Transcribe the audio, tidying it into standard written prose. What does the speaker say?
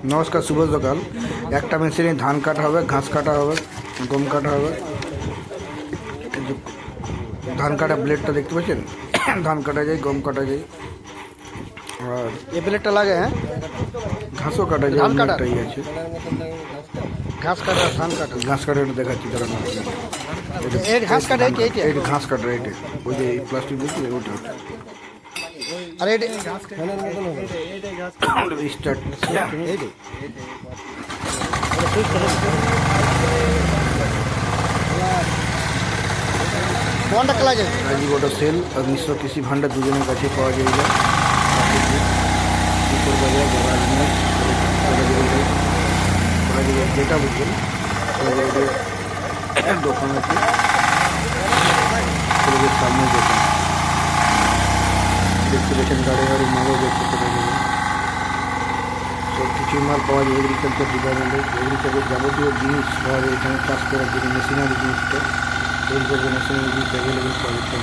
নমস্কার, শুভ সকাল। একটা মেশিনে ধান কাটা হবে, ঘাস কাটা হবে, গম কাটা হবে। এই যে ধান কাটা ব্লেডটা দেখতে পাচ্ছেন, ধান কাটা যায়, গম কাটা যায়, আর ये ब्लेडটা লাগে হ্যাঁ ঘাসও কাটা যায়। ধান কাটা অনেকটাই আছে। ঘাস কাটা ধান কাটা ঘাস কাটাটা দেখাচ্ছি দাঁড়ান। এই ঘাস কাটা এইটা এইটা এইটা ঘাস কাটা, এইটা ওই যে প্লাস্টিক দেখছি ওটা আর এইটা স্টার্ট। এইটা কোনটা লাগে রাজীব অটো সেল আর মিশ্র কৃষি ভাণ্ডার দুজনের কাছে পাওয়া যায়। যেটা বুঝবেন দোকান আছে, কলেজের সামনে দোকান দেখতে পেয়েছেন। গাড়ি গাড়ি মালও দেখতে পেয়ে যাবেন। সব কিছুই মাল পাওয়া যায় এগ্রিকালচার ডিপার্টমেন্টে। এগ্রিকালচার যাবতীয় জিনিস পাওয়া যায় এখানে, চাষ করার জন্য মেশিনারি জিনিসটা তৈরি করবে, মেশিনারি জিনিস অ্যাভেলেবেল পাওয়া যাচ্ছে।